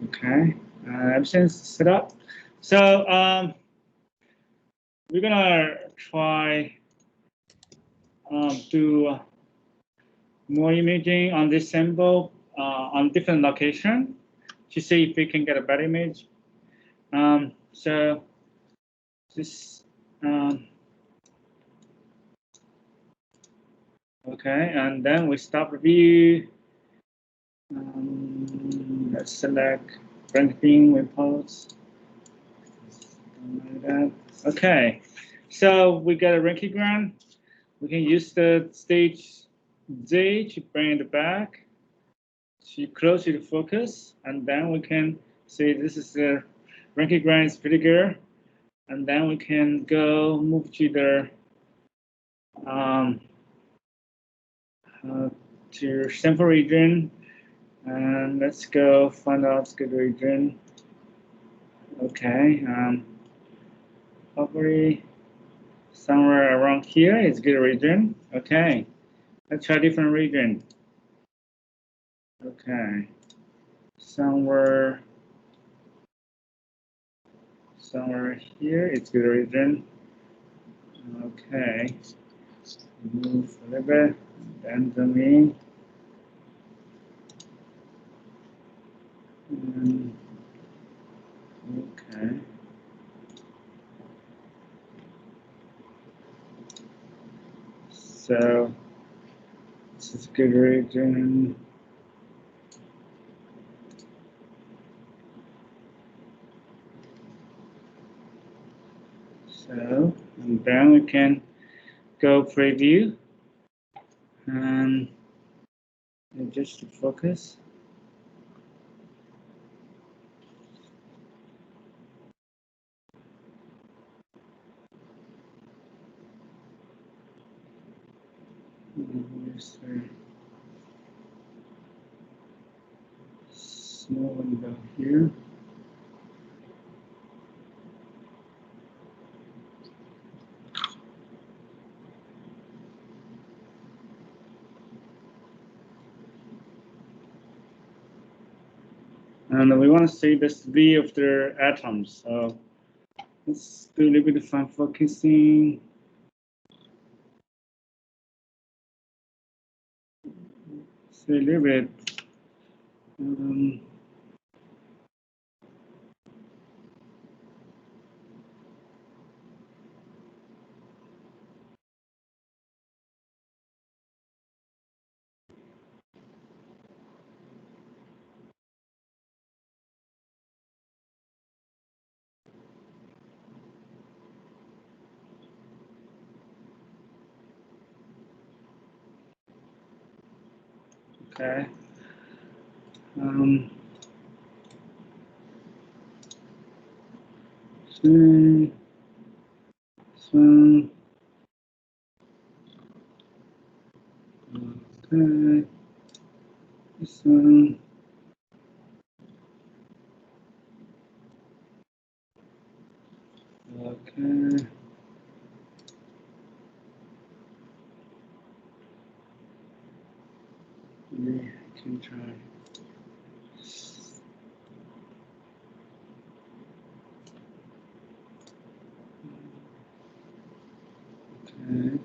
Okay, everything's set up. So we're gonna try do more imaging on this sample on different location to see if we can get a better image. So this okay, and then we stop review. Let's select ranking reports. Like that. Okay, so we get a ranking ground. We can use the stage Z to bring it back, to close to the focus, and then we can see this is the ranking ground is pretty good. And then we can go move to the to sample region, and let's go find out good region. Okay, probably somewhere around here is good region. Okay, let's try different region. Okay, somewhere here is good region. Okay, move a little bit, then zoom in. Okay. So this is good region. So, and then we can go preview and adjust the focus. Here's a small window here. And we want to see this view of the atoms. So let's do a little bit of fine focusing. See a little bit. Okay. So, okay. This one. Okay. We can try. Okay.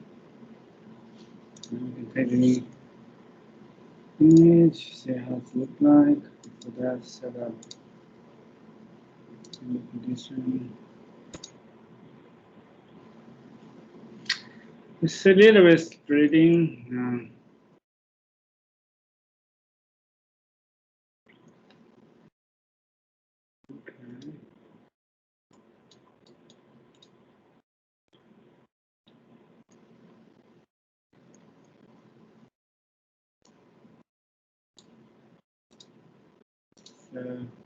We can take any image, see how it looks like. For that, set up any condition. It's a little bit spreading. Okay. So,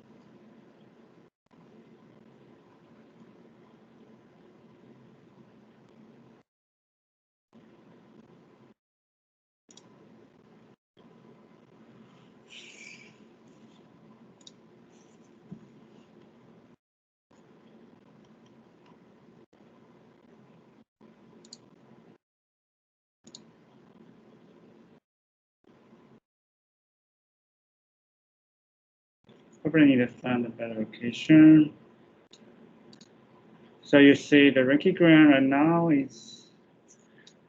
probably need to find a better location. So you see the rankigram right now is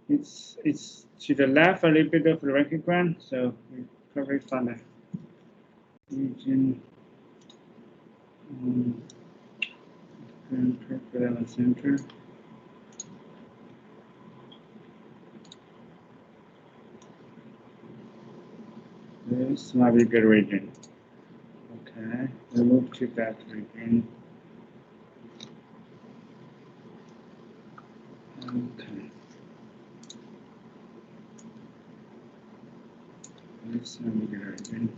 it's to the left a little bit of the rankigram. So we probably find a region. And put it on the center. This might be a good region. Okay, we'll move to that region. Okay. This might be a good region.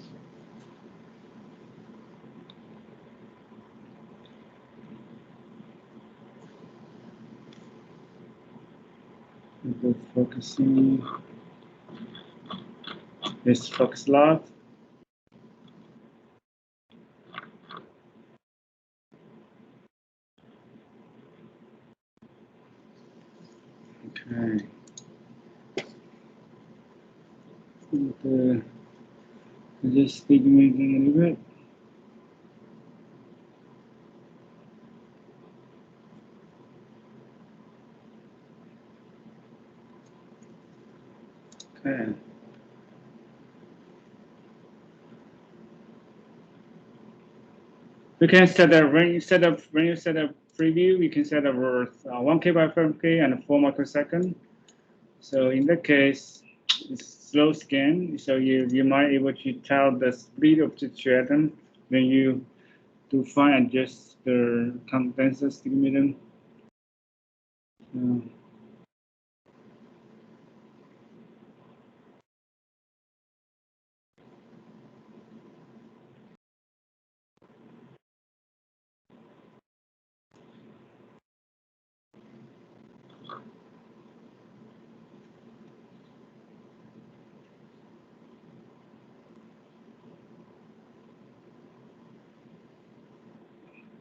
We'll go focusing. This focus log. Okay. Just pigmenting a little bit. Okay. We can set up when you set up preview. You can set up worth 1K by 5K and 4 microsecond. So in that case, it's slow scan. So you might able to tell the speed of the atom when you do fine adjust the condenser astigmatism.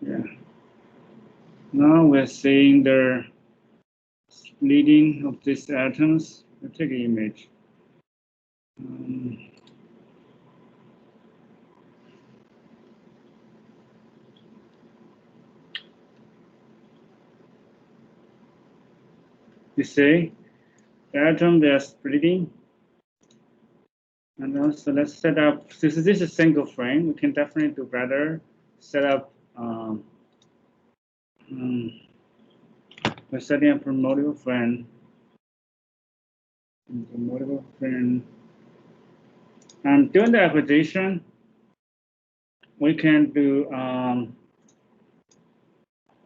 Yeah. Now we're seeing the splitting of these atoms. We'll take an image. You see, the atom they are splitting. And also let's set up, this is a single frame, we can definitely do better. Set up, we're setting up a multiple frame. And during the acquisition, we can do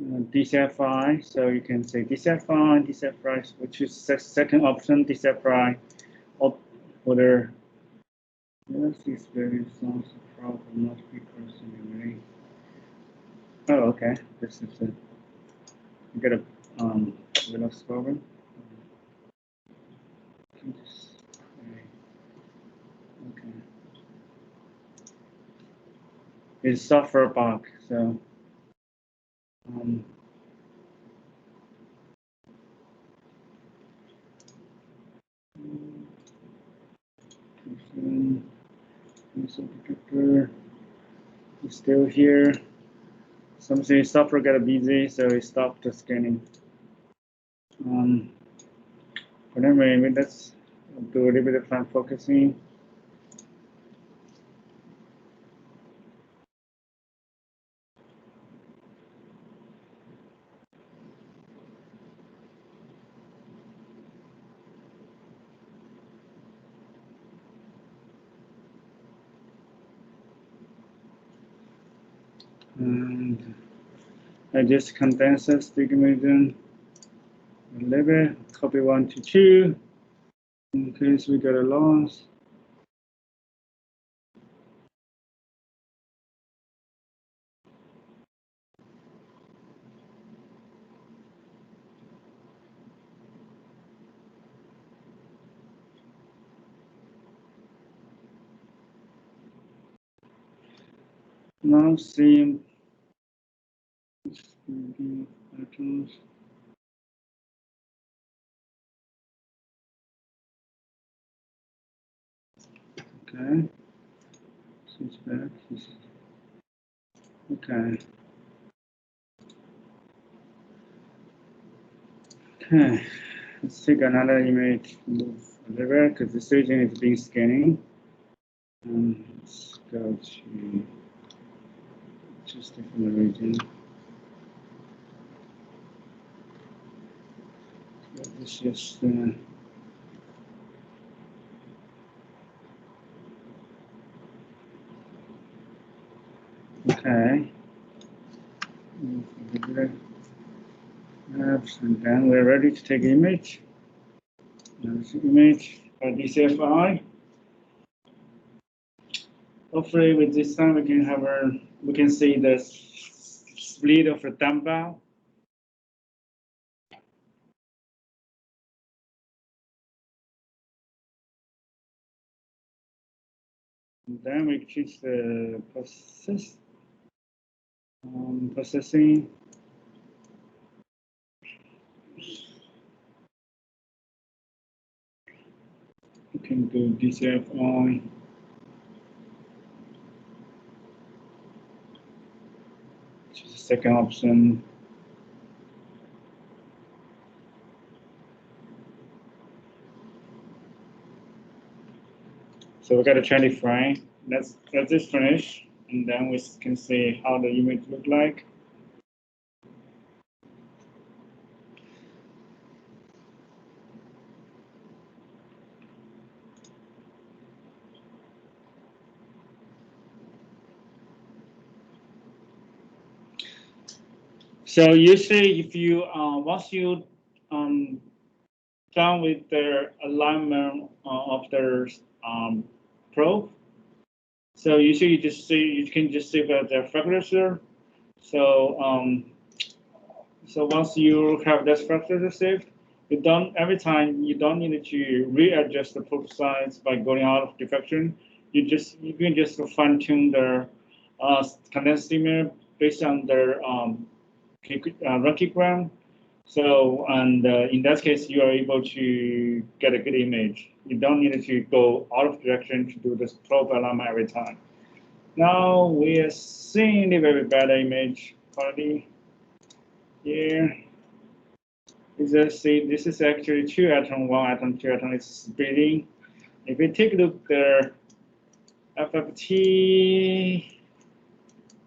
DCFI. So you can say DCFI, which is second option, DCFI, or the this experience solves the problem, not because anyway. Oh, okay. This is it. You get a Velox problem. Okay. It's software bug, so detector is still here. Something software got busy, so it stopped the scanning. But anyway, let's do a little bit of time focusing. And I just condenser astigmatism a little bit, copy 1 to 2, in case we get a loss. Now see atoms. Okay, switch back. Okay. Okay. Let's take another image. Move a little bit because this region is being scanning. Let's go to just different region. Let's just okay. And then we're ready to take image. There's image by DCFI. Hopefully, with this time we can see the split of the dumbbell. And then we choose the processing. You can do DCFI. Which is the second option. So we got a 20 frame. Let's just finish, and then we can see how the image look like. So usually, if you once you done with the alignment of the probe, so usually you can just see the fracture. So so once you have this fracture saved, every time you don't need to readjust the probe size by going out of diffraction. You can just fine tune the condensed image based on the reticulogram. So, and in that case, you are able to get a good image. You don't need to go out of direction to do this probe alignment every time. Now we are seeing the very bad image quality here. Just see, this is actually 2 atom, 1 atom, 2 atom is splitting. If we take a look at the FFT,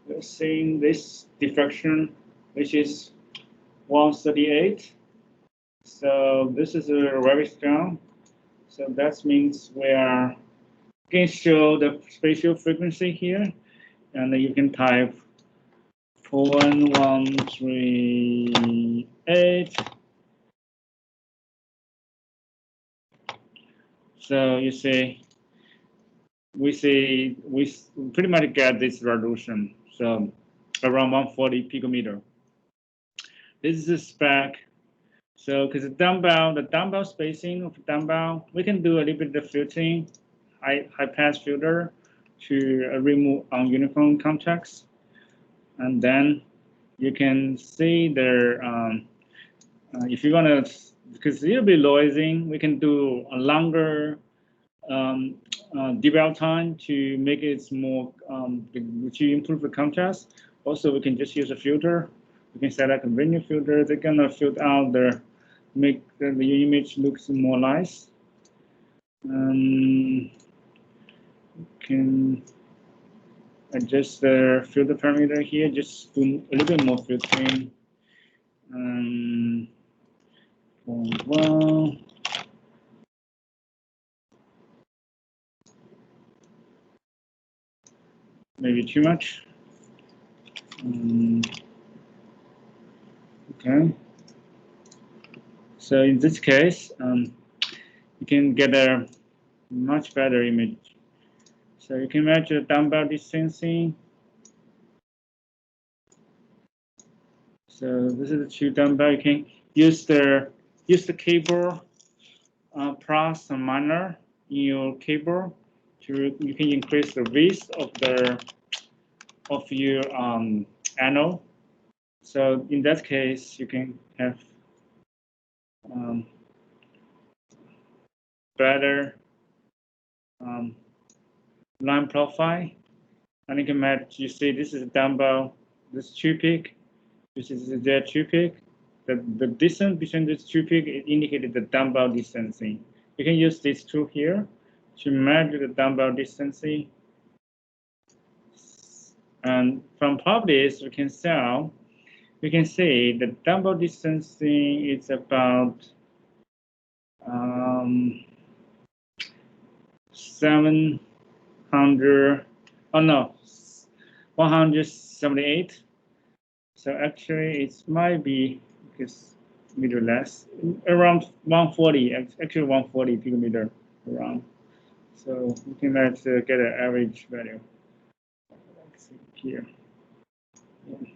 we're seeing this diffraction, which is 138. So this is very strong. So that means we can show the spatial frequency here, and you can type 41138. So you see, we pretty much get this resolution. So around 140 picometer. This is the spec. So because the dumbbell spacing of the dumbbell, we can do a little bit of filtering, high pass filter to remove ununiform contacts. And then you can see there, if you want to, because it'll be noising, we can do a longer dwell time to make it more, to improve the contrast. Also, we can just use a filter. We can set up a venue filter. They're gonna filter out make the image looks more nice. Can adjust the filter parameter here, just do a little bit more filtering. Well, maybe too much. Okay. So in this case, you can get a much better image. So you can measure dumbbell distancing. So this is the 2 dumbbell. You can use the cable plus and minus in your cable you can increase the width of your anode. So in that case, you can have better line profile, and you can match. You see, this is a dumbbell this true peak, which is the true peak. The distance between this true peak indicated the dumbbell distancing. You can use this tool here to measure the dumbbell distancing. And from properties, we can see the dumbbell distancing is about 178. So actually, it might be because meter less, around 140. Actually, 140 picometer around. So we can get an average value. Let's see here. Yeah.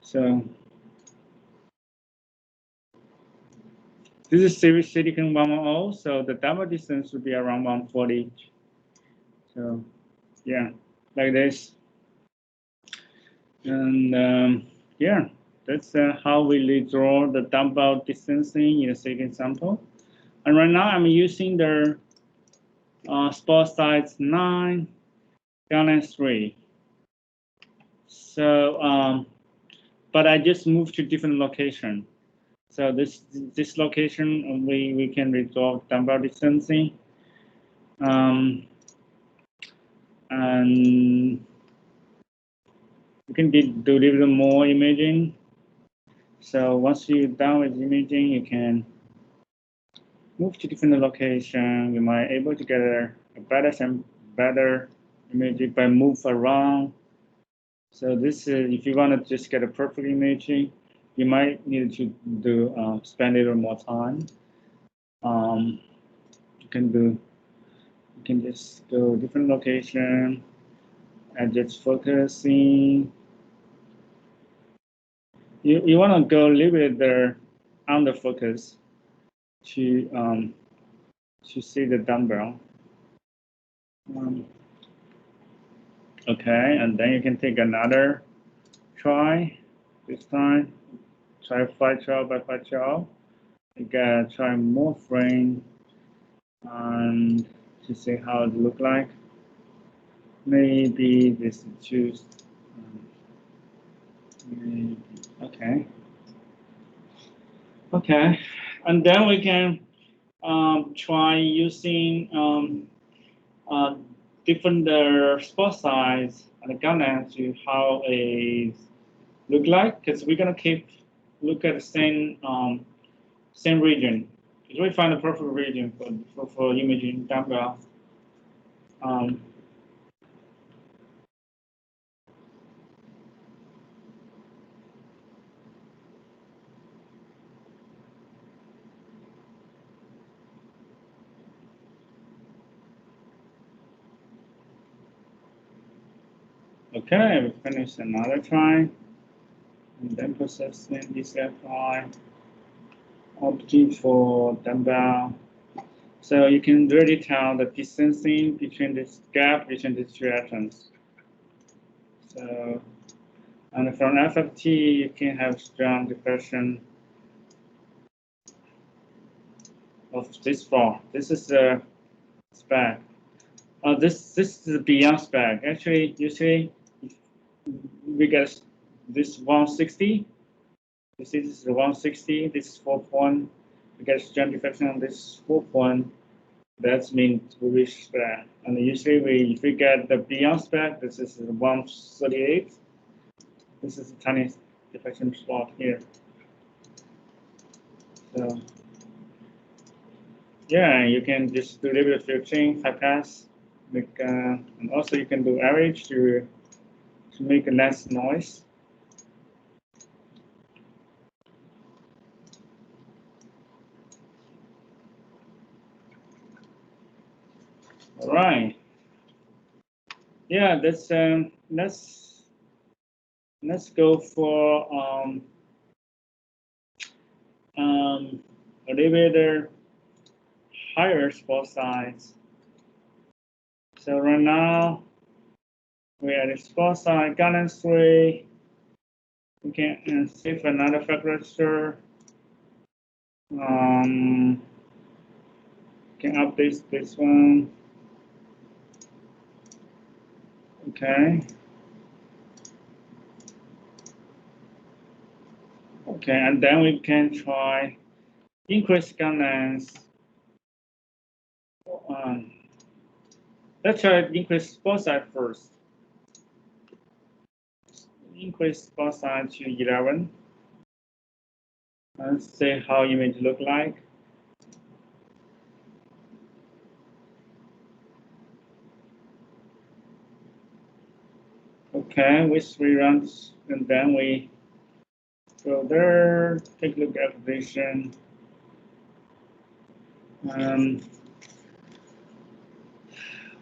So this is silicon 110, so the dumbbell distance would be around 140. So yeah, like this. And yeah, that's how we draw the dumbbell distancing in a silicon sample. And right now I'm using the spot size 9, gallon 3. So, but I just moved to different location. So this location we can resolve dumbbell distancing. And you can do a little more imaging. So once you're done with imaging, you can move to different location. You might able to get a better imaging by move around. So this is if you want to just get a perfect imaging, you might need to spend a little more time. You can just go different location and just focusing. You want to go a little bit there under focus to see the dumbbell. Okay, and then you can take another try. This time, try 512 by 512. You gotta try more frame and to see how it look like. Maybe this is choose. Maybe, okay. Okay, and then we can try using different spot size and gun length to how it look like, because we're gonna look at the same region. Because we find the perfect region for imaging dumbbell. Okay, we finish another try, and then processing this FI object for dumbbell. So you can really tell the distancing between this gap between these two atoms. So, and from FFT, you can have strong depression of this bar. This is the spec. This is beyond spec. Actually, you see, we get this 160. You see, this is 160. This is 4 point. We get strong deflection on this 4 point. That means we reach spec. And usually, if we get the beyond spec, this is 138. This is a tiny deflection spot here. So yeah, you can just do a little bit of filtering, high pass, and also you can do average to make less noise. All right. Yeah, let's go for a little bit higher spot size. So right now we are at spot size gallon 3. We can save another fact register. Can update this one. Okay. Okay, and then we can try increase scan length. Let's try increase both sides first. Increase both sides to 11. Let's see how image look like. Okay, with 3 runs, and then we go there, take a look at application.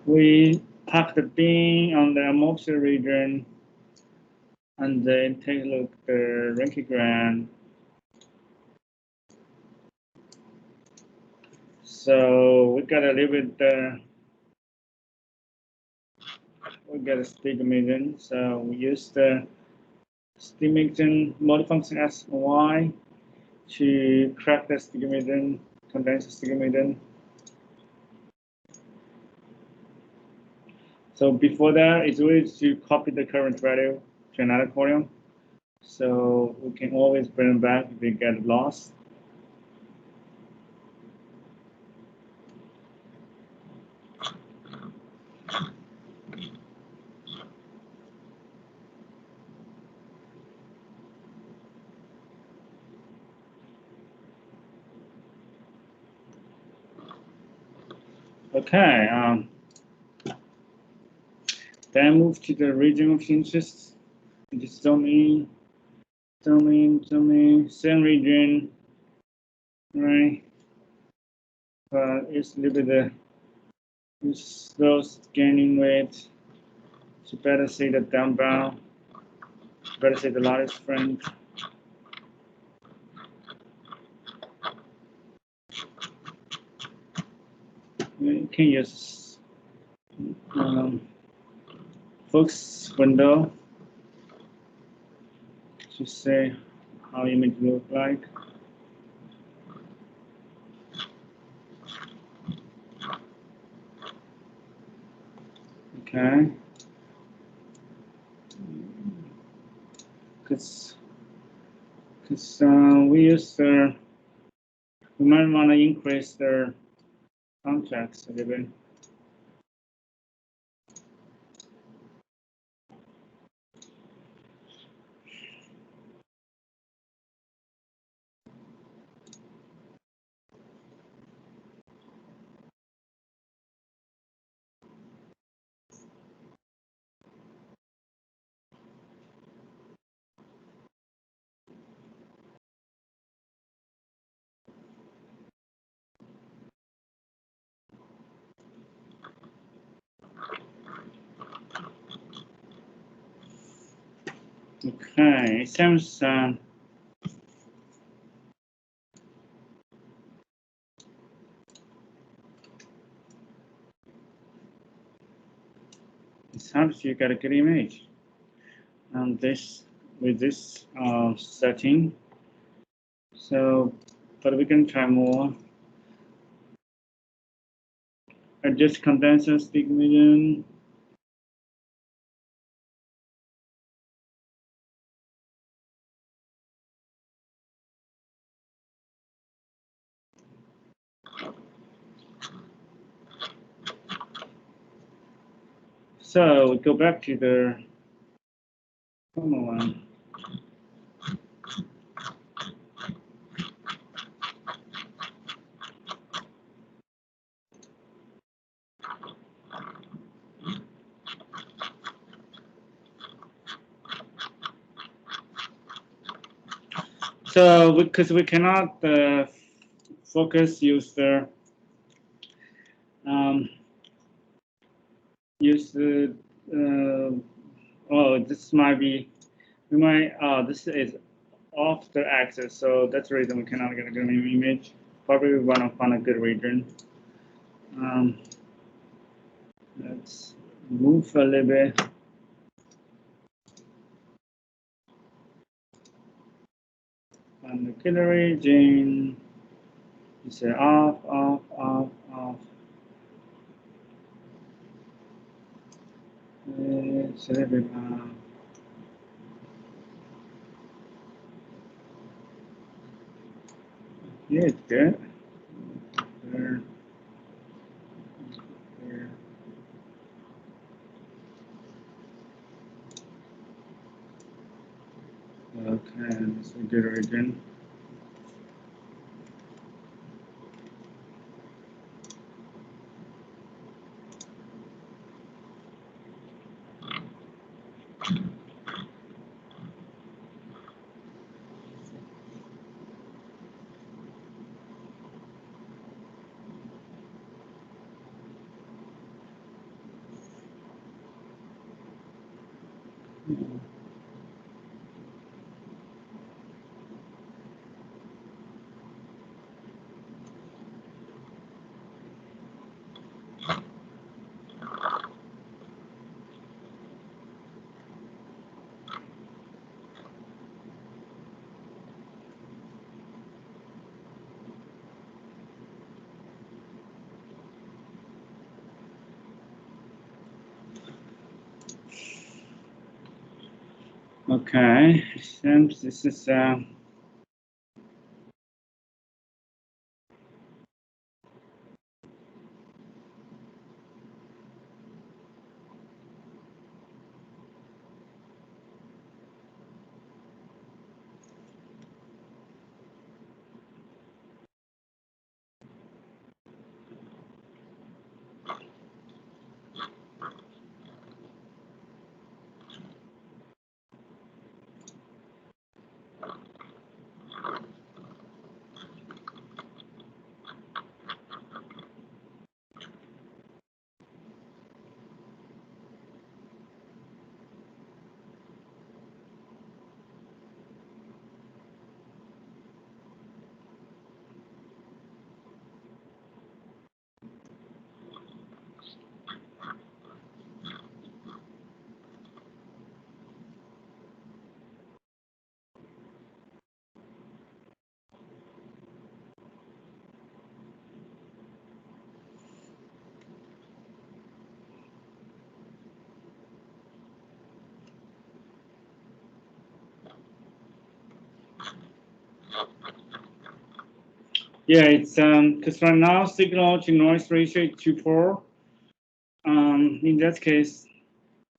We pack the bin on the atmosphere region, and then take a look at the rankigram. So we got a little bit. We got astigmatism. So we use the astigmatism multifunction SY to crack the astigmatism, condense astigmatism. So before that, it's really to copy the current value to another column. So we can always bring it back if we get lost. Okay. Then move to the region of interest. Just zoom in, same region, right? But it's a little bit slow scanning rate. So better see the down bound, better see the largest frame. You can use focus window to see how image look like. Okay. Because we use we might want to increase the contracts a little bit. Okay, it seems it helps you get a good image. And this with this setting. So, but we can try more. Adjust condenser astigmatism. So we go back to the normal one. So because we cannot focus user use the oh, this might be we might this is off the axis, so that's the reason we cannot get a good image. Probably we want to find a good region. Let's move a little bit. And the killer region. You say off. It's a little bit Yeah, it's good. There. There. Okay, so do it again. Okay, since this is yeah, it's because right now signal to noise ratio is 2:4. In that case,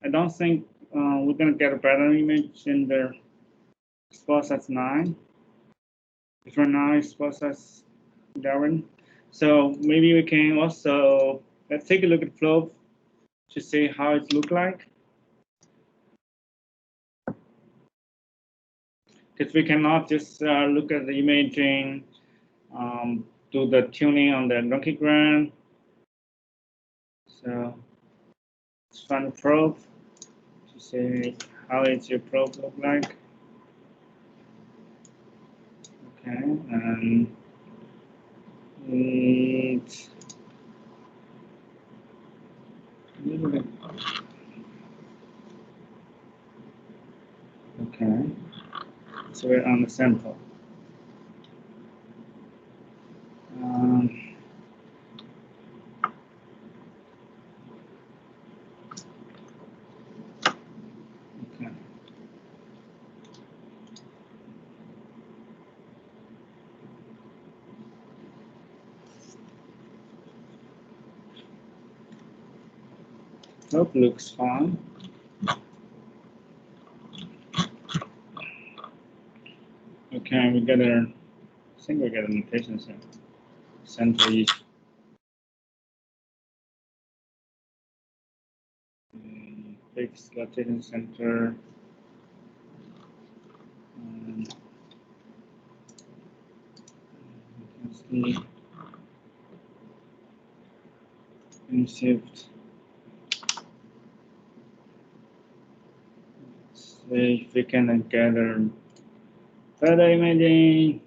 I don't think we're gonna get a better image in the spot size 9. If right now it's spot size 11. So maybe we can also let's take a look at flow to see how it look like. Because we cannot just look at the imaging, do the tuning on the longigram. So let's find a probe to see how is your probe look like. Okay, and it's a little bit. Okay, so we're on the sample. Okay. Probe looks fine. Okay, we got a. I think we got a notation center each. Fixed rotation center. You can see in shift. See if we can gather better imaging.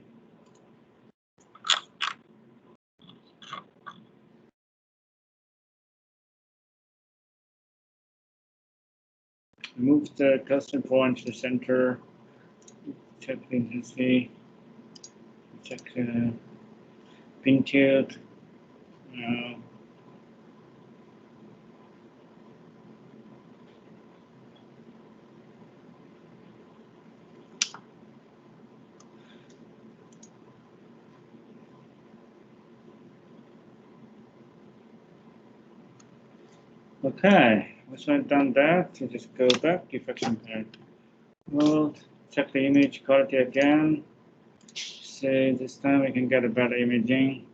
Move the cluster point to center. Check intensity. Check pin tilt. Okay, once I've done that, you just go back, diffraction pair mode, check the image quality again. See, this time we can get a better imaging.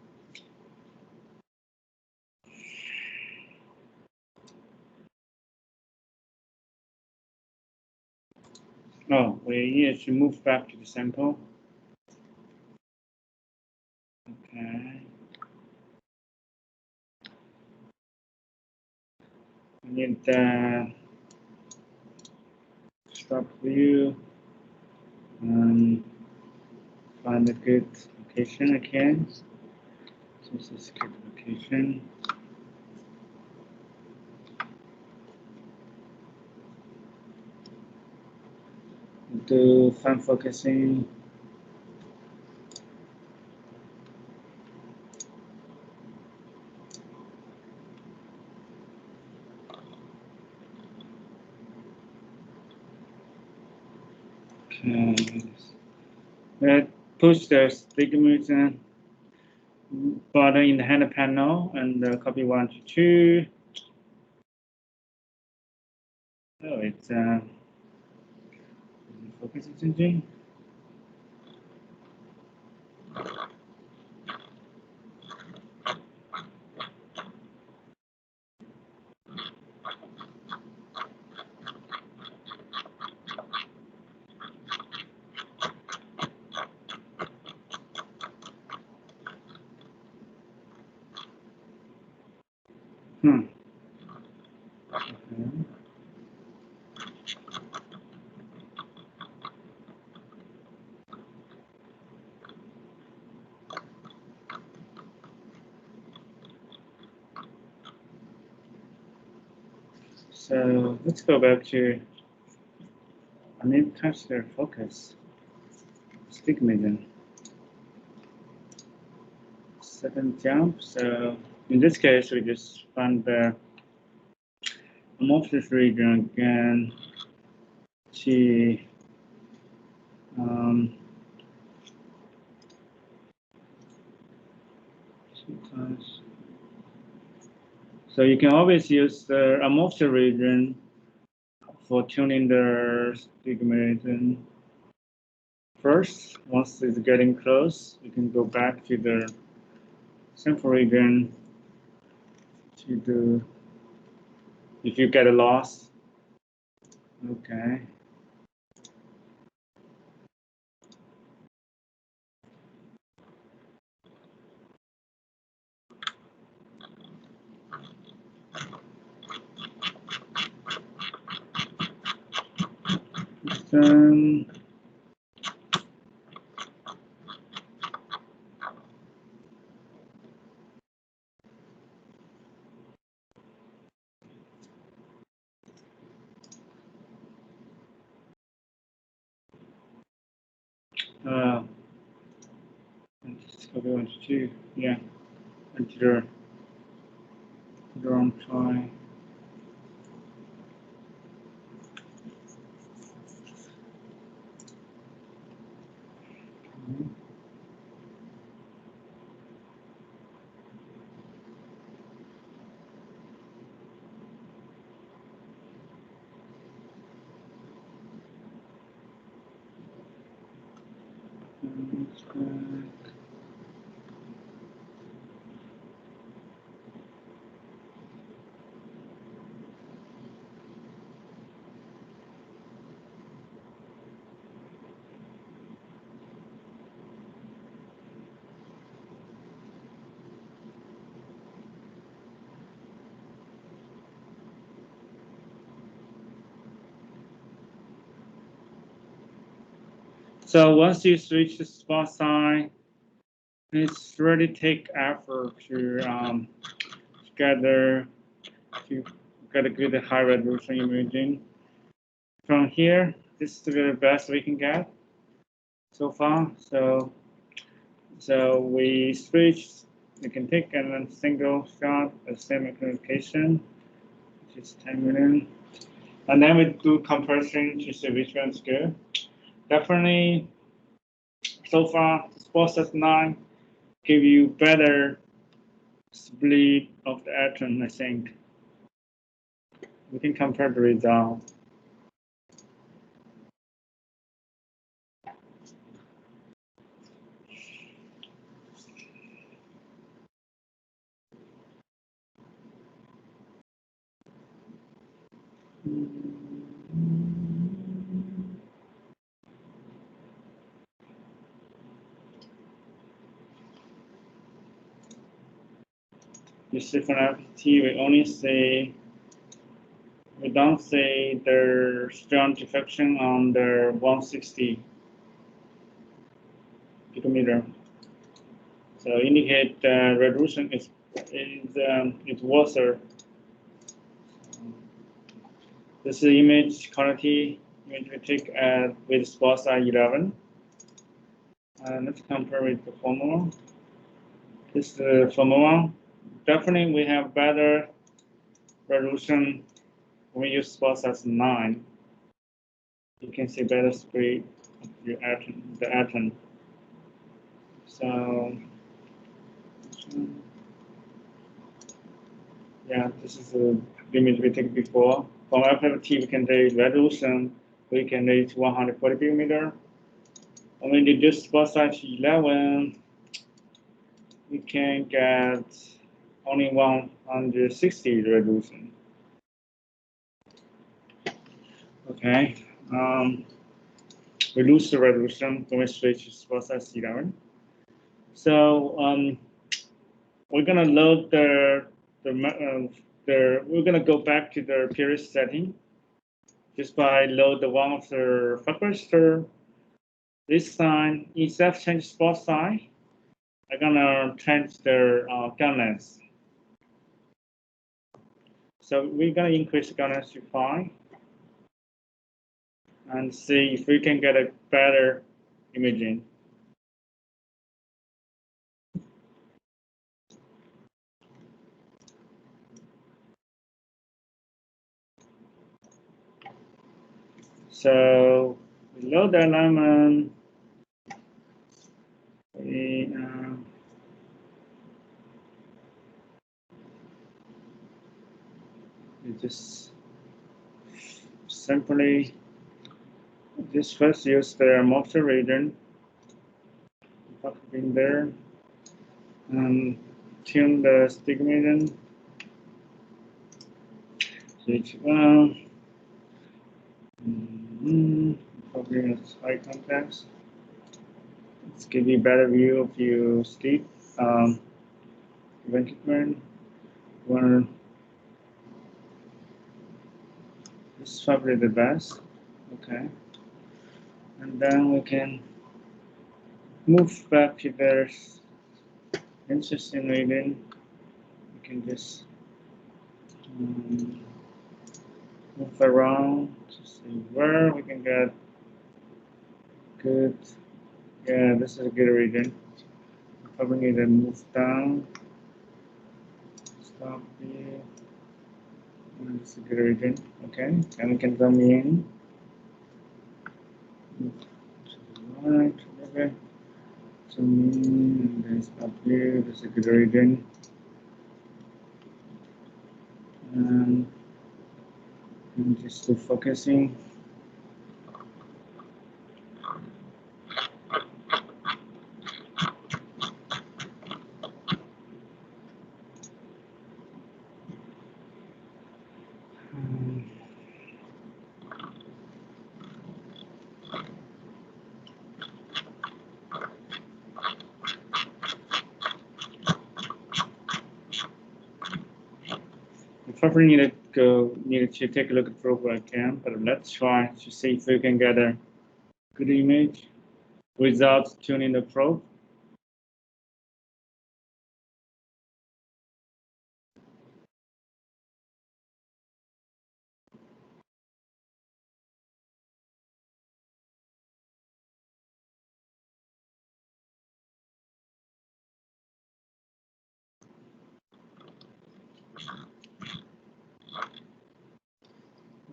Oh, we need to move back to the sample. Okay. We need the stop view and find a good location again. So this is a good location. Do fine focusing. Okay. Push the astigmatism button in the hand panel and copy 1 to 2. Oh, it's focus is changing. Okay. So let's go back to, I need to touch their focus. Astigmatism. Second jump. So in this case, we just find the amorphous region again to sometimes. So you can always use the amorphous region for tuning the astigmatism. First, once it's getting close, you can go back to the sample region to do, if you get lost. Okay. Then let's go to 2. Yeah, enter the wrong try. So once you switch the spot size, it's really take effort to gather to get a good high resolution imaging. From here, this is the best we can get so far. So we switch. You can take a single shot at the same location, which is 10 million, and then we do compression to see which one's good. Definitely, so far, Spot 9 give you better split of the atom, I think. We can compare the result. You see for FT, we don't see the strong diffraction on the 160 picometer. So indicate the resolution is worse. This is image quality. Image we take with spot size 11. Let's compare with the former one. This is the former one. Definitely, we have better resolution when we use spot size 9. You can see better speed of the atom. So, yeah, this is the image we took before. From FFT, we can reach resolution. We can reach 140 picometer. When we reduce spot size 11, we can get only 160 resolution. Okay, we lose the resolution when we switch to spot size 11. So we're gonna load we're gonna go back to the previous setting just by load the one of the focus. This time instead of change spot size, I'm gonna change the gun length. So we're gonna increase the gun length to 5 and see if we can get a better imaging. So we load the alignment. We just simply just first use the motor region, plug in there, and tune the astigmatism. Switch on. Probably high contrast. Let's give you a better view of your steep equipment. This is probably the best. Okay. And then we can move back to the interesting reading. We can just move around to see where we can get good. Yeah, this is a good region. Probably need to move down. Stop here. And this is a good region. Okay, and we can zoom in. Move to the right, okay. Zoom in, and then stop here. This is a good region. And just to focusing. We probably need to take a look at the probe again, but let's try to see if we can get a good image without tuning the probe.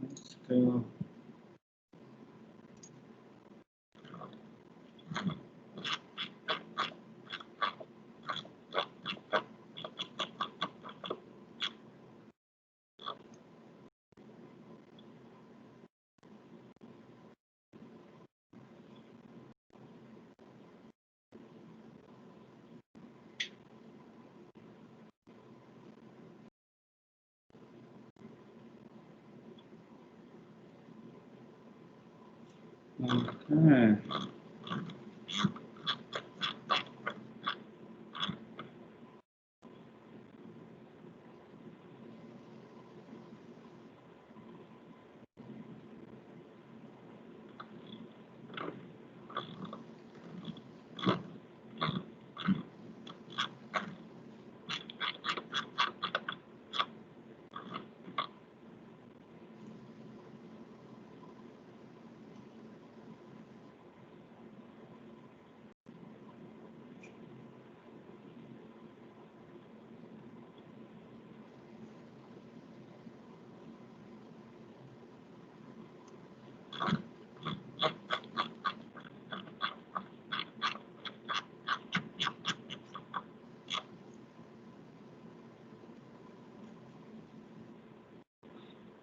Let's go. Okay.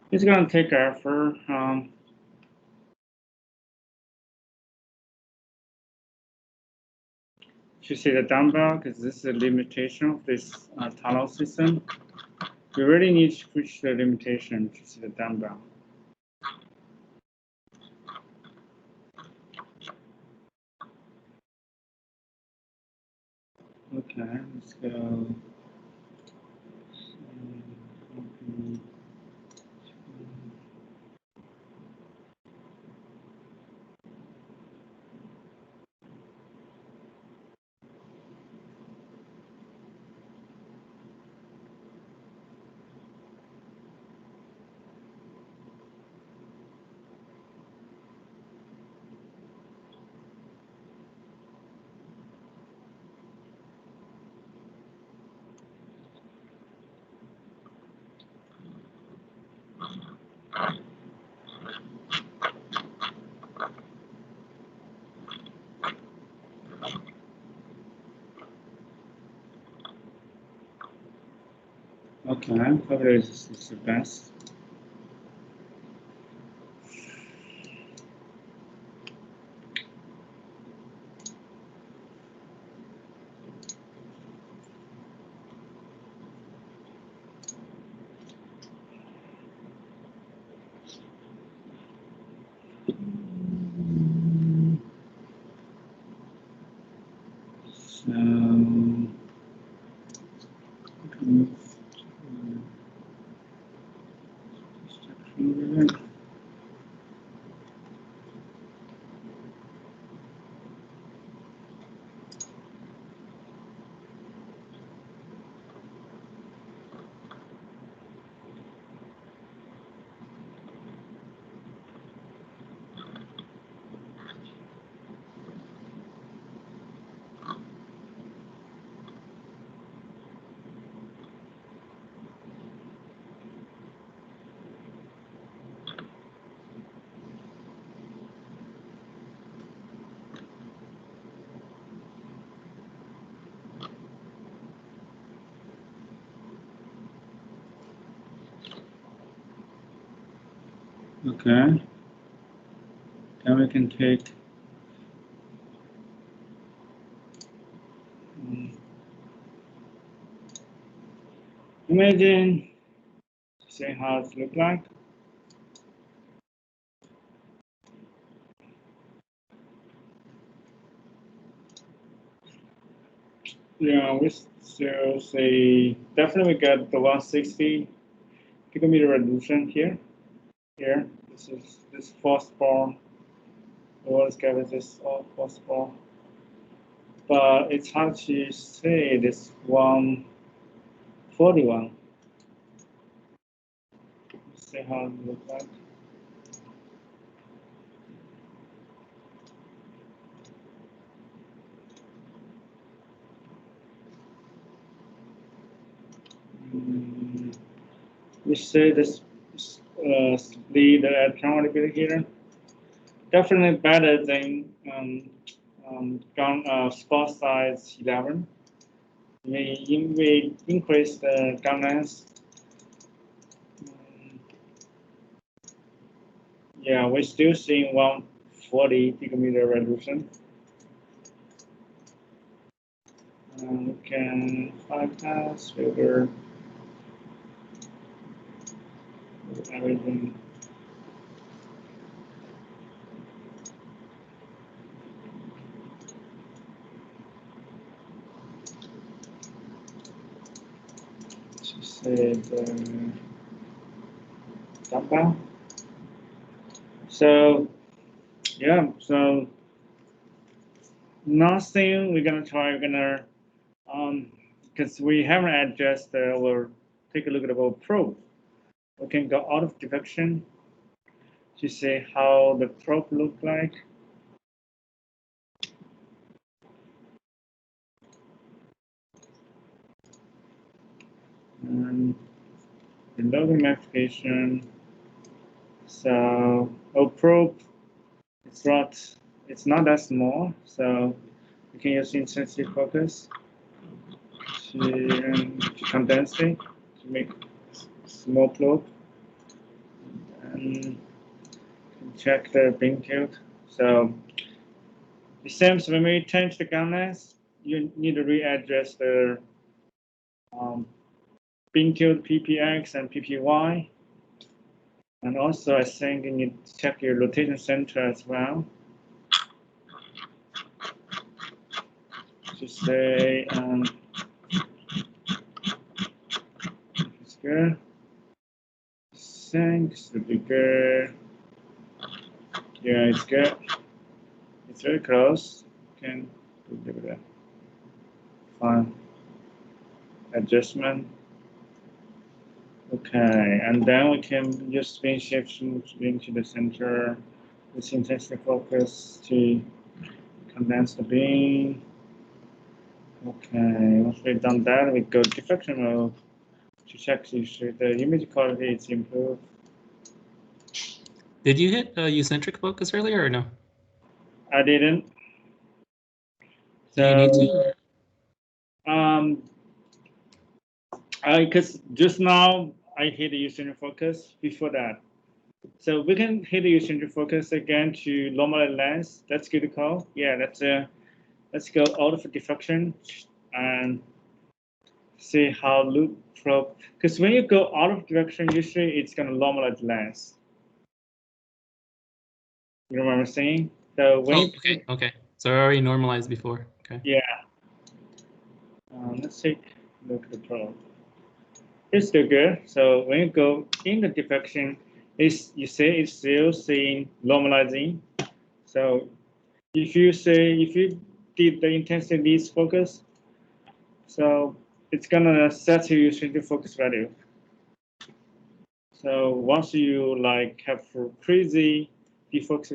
It's gonna take effort. You see the dumbbell, because this is a limitation of this Talos system. We really need to push the limitation to see the dumbbell. Okay, let's go. Okay, probably this is the best. Okay, then we can take imagine, see how it looks like. Yeah, we still say definitely get the 160 picometer resolution here. Here, this is this phosphor. Let's get this all phosphor. But it's hard to say this 141. Let's see how it looks like. We say this speed accountability here. Definitely better than spot size 11. We increase the gun length. Yeah, we're still seeing 140 picometer resolution. We can bypass filter everything. the dumbbell. So yeah, so nothing. We're gonna try. We're gonna because we haven't adjusted or take a look at our probe. We can go out of direction to see how the probe look like. And below the magnification. So our probe, it's not that small, so we can use intensity focus to condense it to make small probe and check the beam tilt. So the same. So when we change the gun length, you need to readjust the beam tilt PPX and PPY. And also, I think you need to check your rotation center as well. To say, it's good. Thanks, to be good. Yeah, it's good. It's very close. Can do that. Fine. Adjustment. Okay, and then we can use spin shift into the center with intensity focus to condense the beam. Okay, once we've done that, we go diffraction mode to check if the image quality is improved. Did you hit eccentric focus earlier or no? I didn't. Do you need to? Because just now I hit the eccentric focus before that. So we can hit the eccentric focus again to normalize lens. That's good to call. Yeah, let's go out of diffraction and see how loop probe. Because when you go out of direction, usually it's gonna normalize lens. You know what I'm saying? So when okay. So I already normalized before. Okay. Yeah. Let's take a look at the probe. It's still good. So when you go in the diffraction, you say it's still seeing normalizing. So if you did the intensity least focus, so it's gonna set your eccentric focus value. So once you like have crazy defocus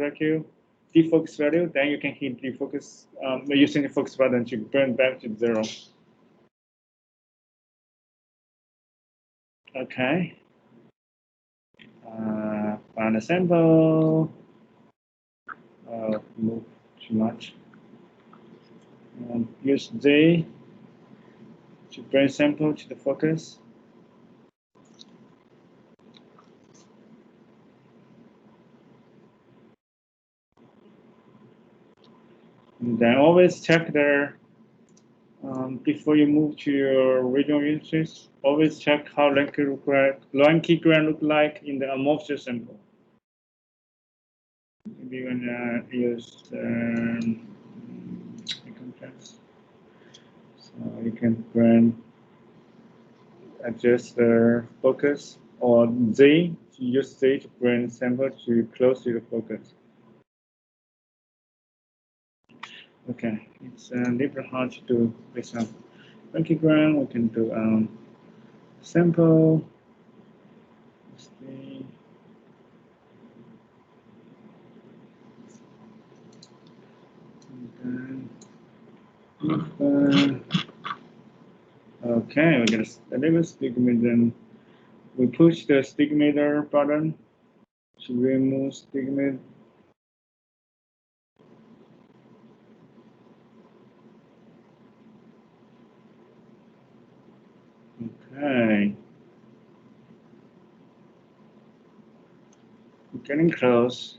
value, then you can hit defocus using the focus button to burn back to 0. Okay. Find a sample. Move too much. And use J to bring sample to the focus. And then always check there before you move to your regional interest. Always check how Lanky grain look like in the amorphous sample. Maybe when use contrast. So you can adjust the focus or Z to use Z to bring sample to close to the focus. Okay, it's a little hard to do with some Lanky grain. We can do sample. Okay, we get a little stigmatism. We push the stigmator button to remove stigmate. Okay. We're getting close.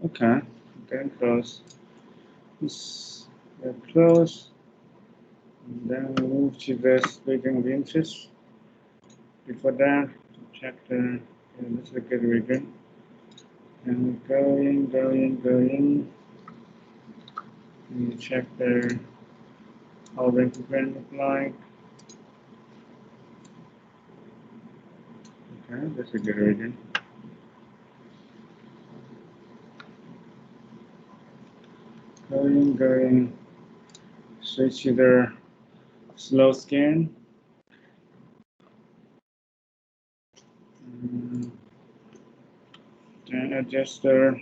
Okay, getting close. We're close. And then we move to this region of interest. Before that, detector. Okay, this is a good region. And we're going. You check there how wrinkle band look like. Okay, that's a good region. Going. Switch to the slow scan. And adjust the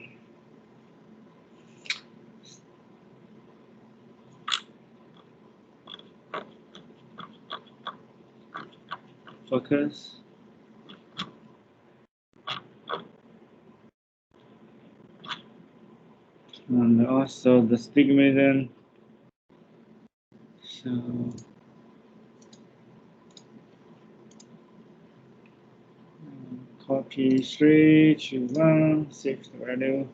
focus. And also the astigmatism. So copy 3, choose 1, save the value.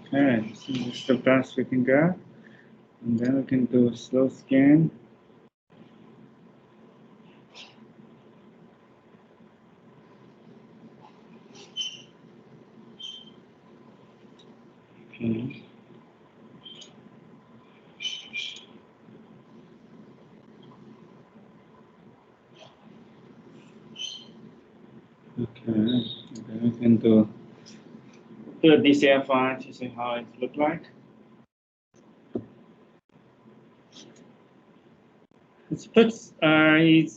Okay, so this is the best we can get. And then we can do a slow scan. Okay. Okay, and then we can do a DCFI to see how it looks like. I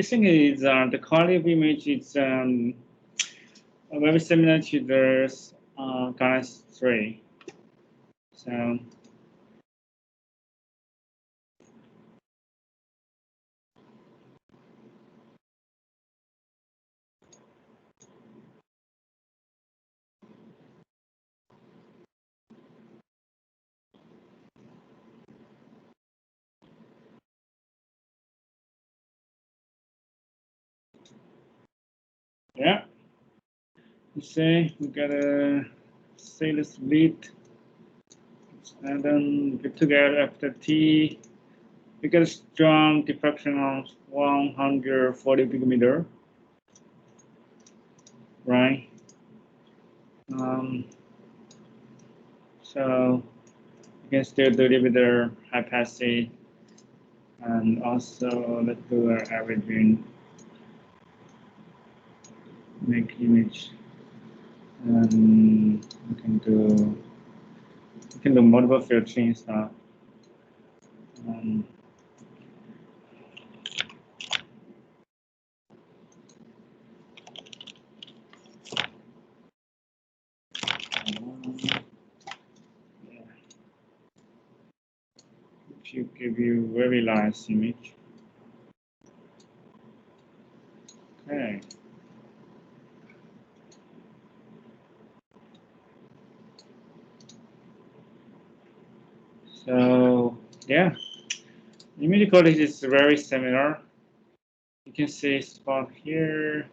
think it's the quality of image is very similar to the Galaxy 3. So yeah, you see we got a status lead, and then we together after T. We get a strong diffraction of 140 picometer, right? So you can still deliver the high passage, and also let's do an averaging make image, and we can do multiple filtering stuff. To give you very nice image. Okay. So yeah, image quality is very similar. You can see spot here.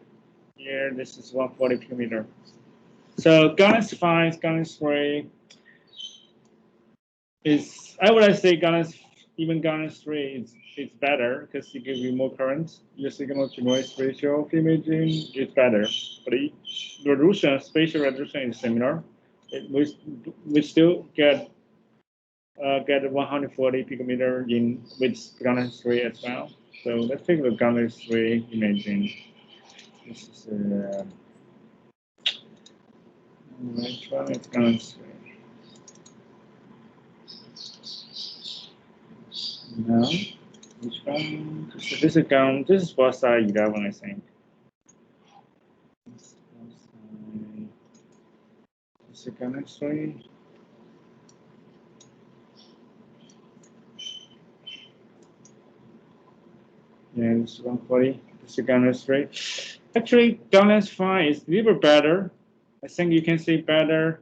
Here, this is 140 picometer. So Galaxy 5, Galaxy 3 is, I would say Galaxy even Gaudens 3 is better because it gives you more current. Your signal to noise ratio of imaging is better, but the resolution, spatial resolution is similar. We still get 140 picometer in with Gaudens 3 as well. So let's take the Gaudens 3 imaging. This is which one is Gaudens 3? No, which one? This is both side 11, I think. This is Gaudens 3. Yeah, this is 140. This is Gaudens 3. Actually, Gaudens 5 is a little better. I think you can see better.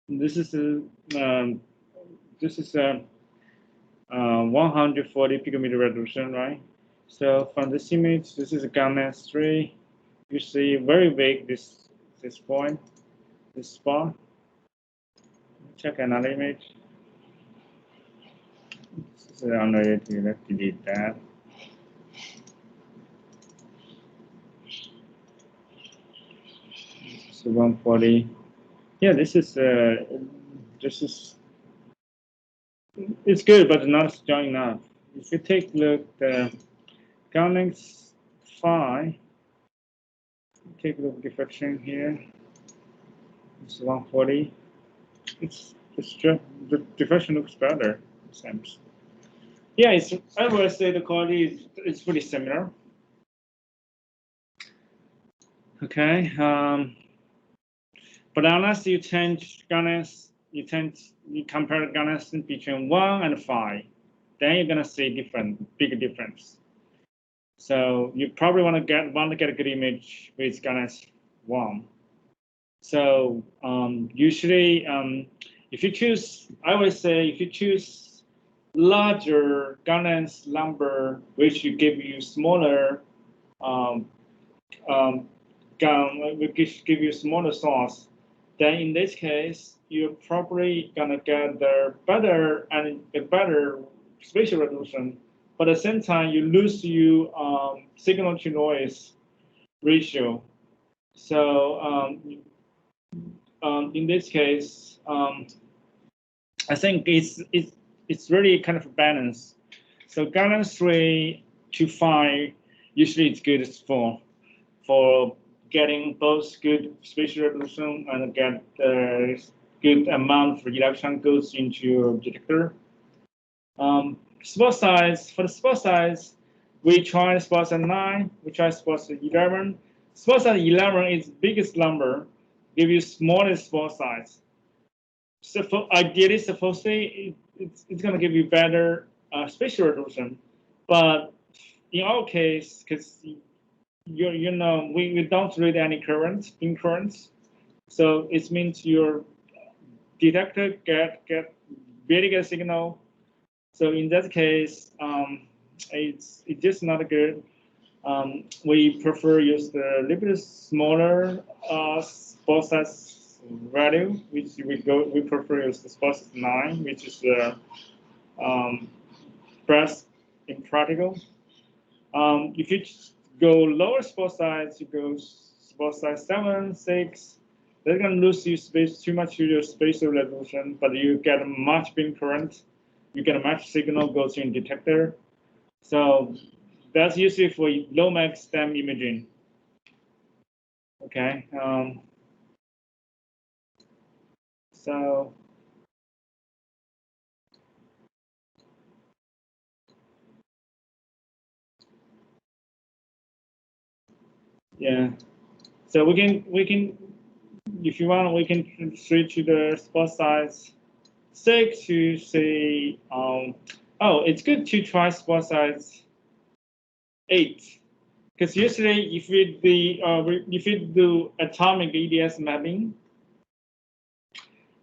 This is a 140 picometer resolution, right? So from this image, this is a Gaudens 3. You see very big this point, this spot. Check another image. This is unrelated. Let's delete that. This is 140. Yeah, this is it's good, but not strong enough. If you take a look at Gaudens 5, take a look at diffraction here. It's 140. It's just the diffraction looks better. It seems. Yeah, I would say the quality is pretty similar. Okay, but unless you change Gaudens, you compare Gaudens between 1 and 5, then you're gonna see big difference. So you probably want to get a good image with Gaudens 1. So usually, if you choose, I would say if you choose larger Gaudens number, which will give you smaller give you smaller source, then in this case, you're probably gonna get the better spatial resolution, but at the same time, you lose your signal to noise ratio. So in this case, I think it's really kind of a balance. So Gaudens 3 to 5 usually it's good for getting both good spatial resolution and get good amount of electron goes into your detector. Spot size, for the spot size, we try spot size 9, we try spot size 11. Spot size 11 is biggest number, give you smallest spot size. So ideally, supposedly, it's going to give you better spatial resolution. But in our case, because you know we don't read any in currents, so it means your detector get really good signal. So in that case, it's just not good. We prefer use the little bit smaller spot size value, which we prefer use the spot size 9, which is the best in practical. If you go lower spot size, you go spot size 7, 6. They're gonna lose you too much to your spatial resolution, but you get a much beam current. You get a much signal goes in detector. So that's usually for low max STEM imaging. Okay. So yeah. So we can if you want we can switch to the spot size 6 to say oh, it's good to try spot size 8. Because usually, if you do atomic EDS mapping,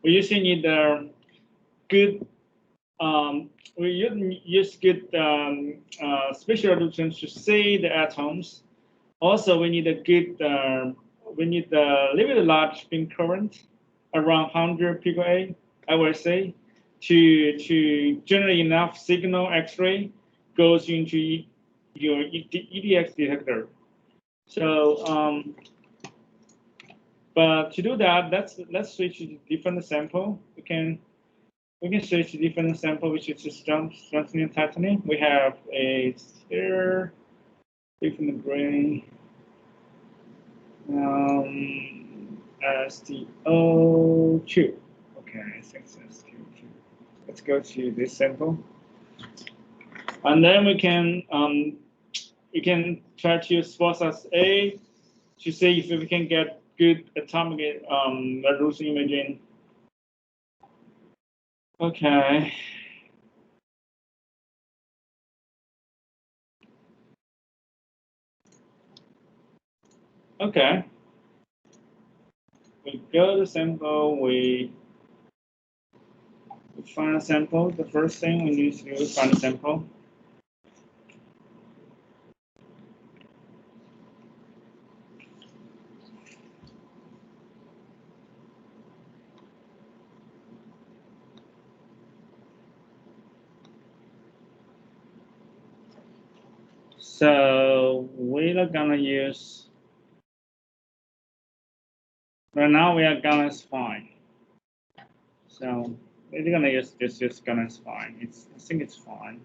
we usually need a good we use good spatial resolution to see the atoms. Also, we need a good we need a little bit large beam current around 100 pca, I would say, to generate enough signal X-ray goes into your EDX detector. So, but to do that, let's switch to different sample. We can switch to different sample, which is strengthening tightening. We have a sphere, different grain, STO2. Okay, I think it's STO2. Let's go to this sample, and then we can try to use process A to see if we can get good atomic resolution imaging. Okay. Okay. We go to sample, we find a sample. The first thing we need to do is find a sample. So we're gonna use, right now we are Gauss fine. So we're gonna use this Gauss fine. I think it's fine.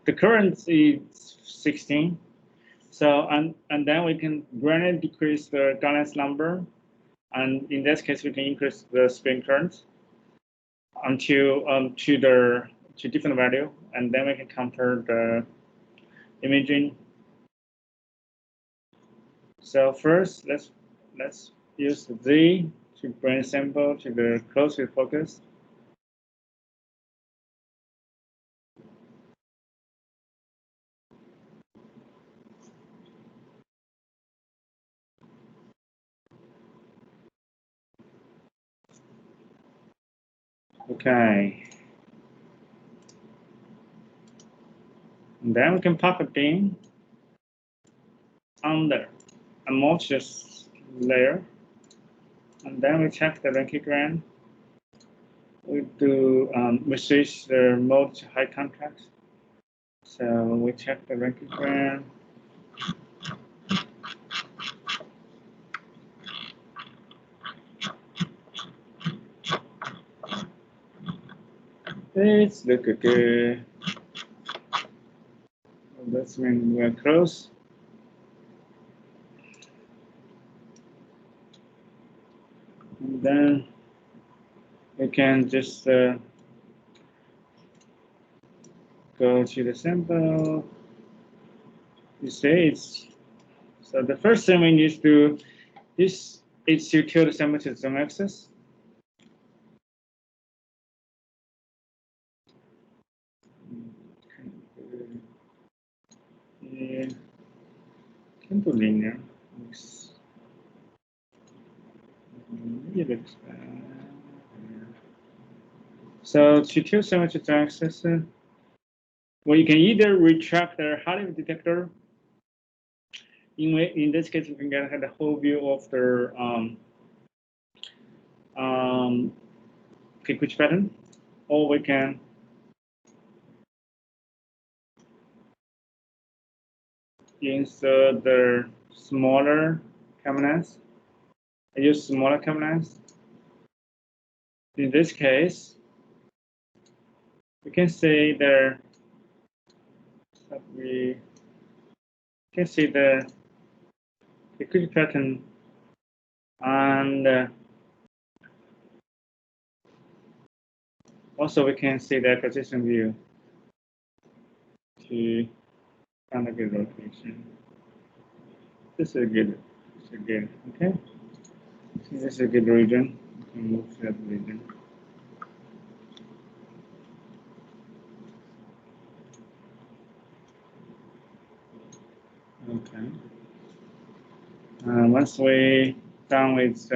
The current is 16. So and then we can gradually decrease the Gauss number, and in this case we can increase the spin current until to different value, and then we can compare the imaging. So first, let's use Z to bring sample to the closest focus. Okay. And then we can pop a beam under a amorphous layer. And then we check the Rankine. We do we switch the mode to high contrast. So we check the Rankine. It's looking good. That's when we're close. And then we can just go to the sample. You say it's, so the first thing we need to do is to kill the sample to the zone axis. Yeah, can do linear. So to kill sample to zone axis, well, you can either retract the Hollywood detector. In this case, you can get the whole view of the pitch pattern, or we can insert the smaller cameras. I use smaller cameras. In this case, we can see the pitch pattern, and also we can see the acquisition view to find a good location. This is good. This is good. Okay. So this is a good region. We can move to that region. Okay. Once we done with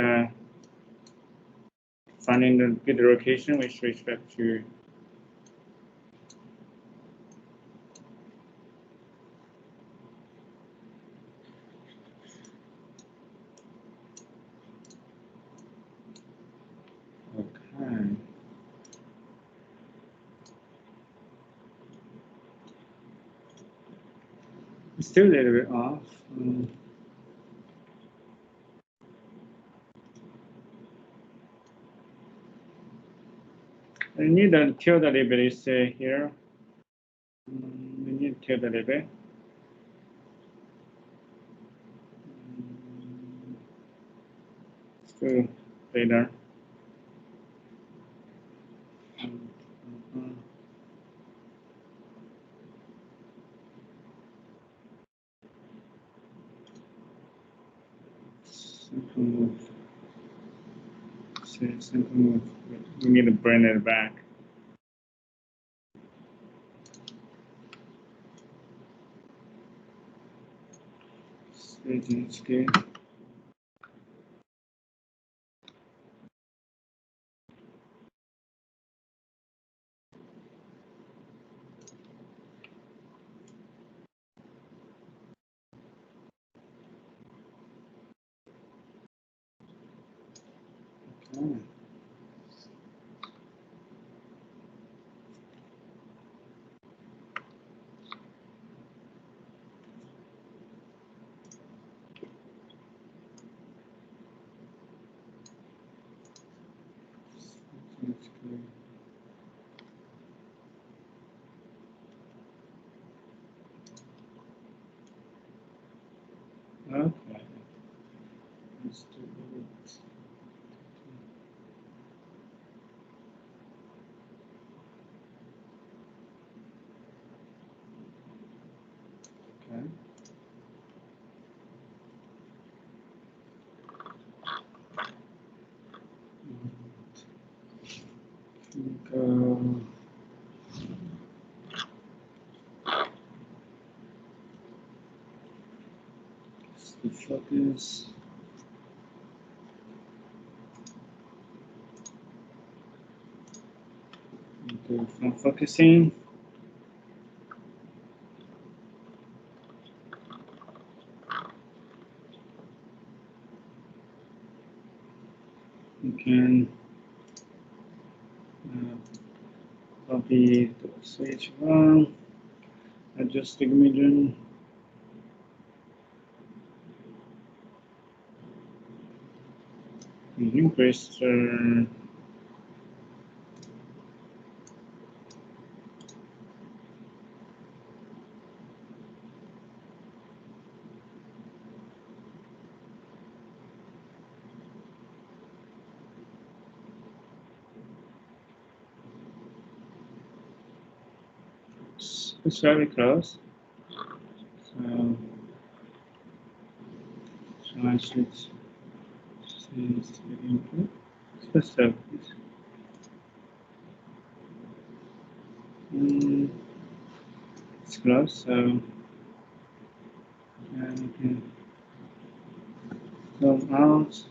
finding the good location, we switch back to okay. It's still a little bit off. I need to tilt a little bit, say here. We need to tilt a little bit. Still later. Simple move. Say simple move. We need to bring it back. Staging scale. Okay. Okay. Let's do it. Okay. Go. The focus. Go from focusing. You can copy the switch one, adjust the medium. Increase the it's very close. So I should see the input. Specific. It's close, so you can zoom out.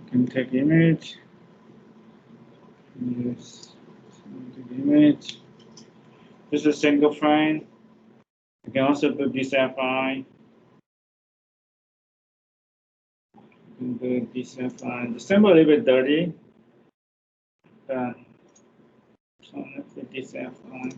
You can take image. Yes, take image. This is a single frame. You can also do DCFI. You can do DCFI. The symbol a little bit dirty. So let's do DCFI.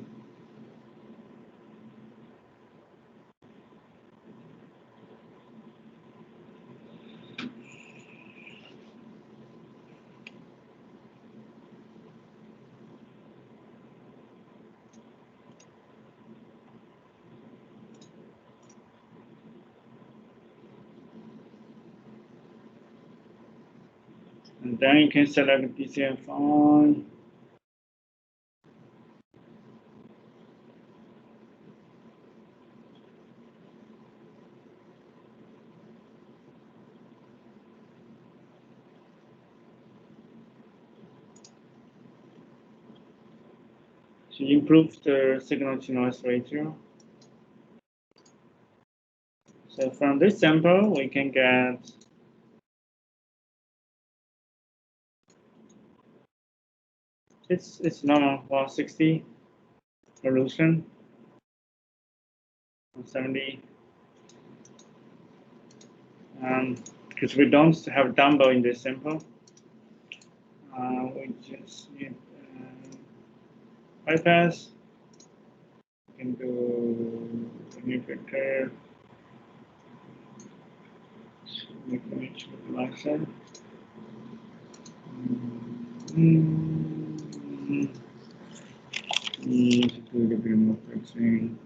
And then you can select DCF on. To improve the signal to noise ratio. So from this sample, we can get it's normal 160 resolution, 170. Because we don't have dumbbell in this sample. We just need bypass. We can do a new vector. Make an image with license. Need to do a little bit more fixing.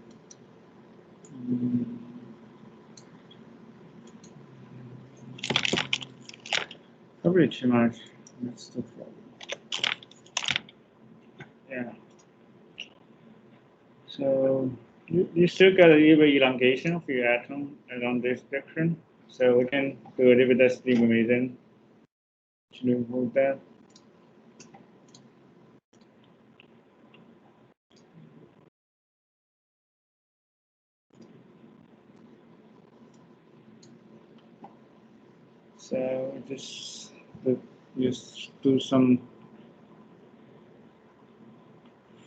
Probably too much. That's the problem. Yeah. So you still got a little bit elongation of your atom along this direction. So we can do a little bit of illumination to remove that. So just do some